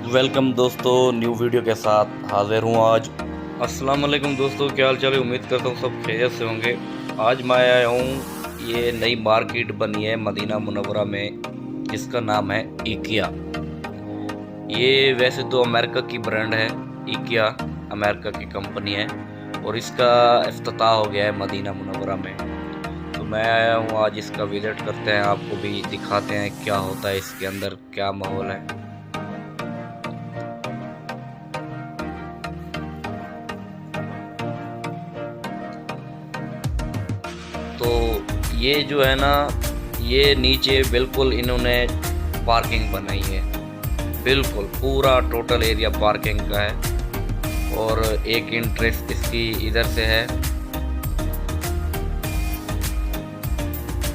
Welcome दोस्तों, new video के साथ हाजिर हूँ आज। अस्सलाम वालेकुम दोस्तों, क्या हाल चाल है। उम्मीद करता हूँ सब खैरियत से होंगे। आज मैं आया हूँ, ये नई मार्केट बनी है मदीना मुनव्वरा में, जिसका नाम है इकिया। ये वैसे तो अमेरिका की ब्रांड है। इकिया अमेरिका की कंपनी है और इसका इफ्तिताह हो गया है मदीना मुनव्वरा में। तो मैं आया हूँ आज, इसका विजिट करते हैं, आपको भी दिखाते हैं क्या होता है इसके अंदर, क्या माहौल है। तो ये जो है ना, ये नीचे बिल्कुल इन्होंने पार्किंग बनाई है, बिल्कुल पूरा टोटल एरिया पार्किंग का है। और एक एंट्रेंस इसकी इधर से है।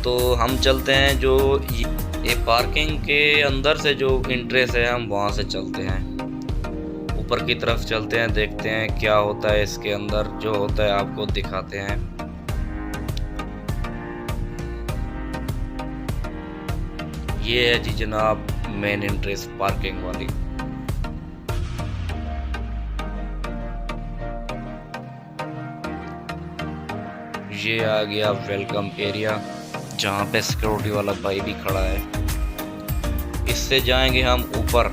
तो हम चलते हैं, जो ये पार्किंग के अंदर से जो एंट्रेंस है, हम वहाँ से चलते हैं, ऊपर की तरफ चलते हैं, देखते हैं क्या होता है इसके अंदर। जो होता है आपको दिखाते हैं। ये है जी जनाब मेन एंट्रेंस पार्किंग वाली। ये आ गया वेलकम एरिया, जहाँ पे सिक्योरिटी वाला भाई भी खड़ा है। इससे जाएंगे हम ऊपर,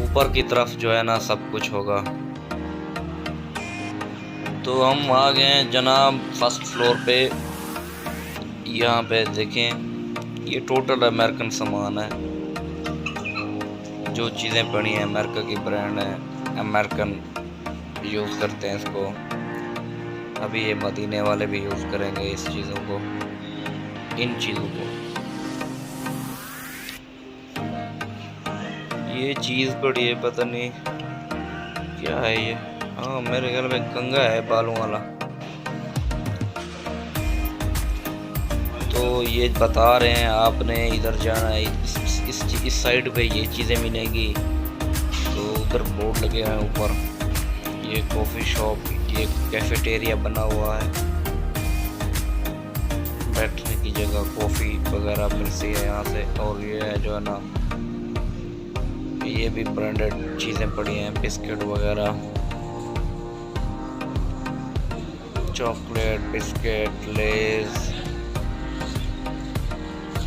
ऊपर की तरफ जो है ना सब कुछ होगा। तो हम आ गए हैं जनाब फर्स्ट फ्लोर पे। यहाँ पे देखें, ये टोटल अमेरिकन सामान है। जो चीज़ें पड़ी हैं अमेरिका की ब्रांड है, अमेरिकन यूज़ करते हैं इसको। अभी ये मदीने वाले भी यूज़ करेंगे इस चीज़ों को, इन चीज़ों को। ये चीज़ पड़ी है, पता नहीं क्या है ये। हाँ, मेरे ख्याल में कंघा है बालों वाला। तो ये बता रहे हैं आपने इधर जाना है, इस साइड पे ये चीज़ें मिलेंगी। तो उधर बोर्ड लगे हैं ऊपर। ये कॉफ़ी शॉप, ये कैफेटेरिया बना हुआ है, बैठने की जगह, कॉफ़ी वगैरह मिलती है यहाँ से। और ये है जो है ना, ये भी ब्रांडेड चीज़ें पड़ी हैं, बिस्किट वगैरह, चॉकलेट, बिस्किट, लेज।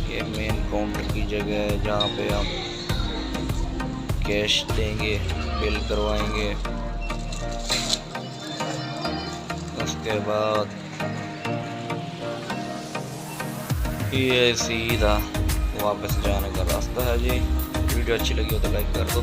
ये मेन काउंटर की जगह है, जहाँ पे हम कैश देंगे, बिल करवाएंगे। उसके बाद ये सीधा वापस जाने का रास्ता है जी। वीडियो अच्छी लगी हो तो लाइक कर दो।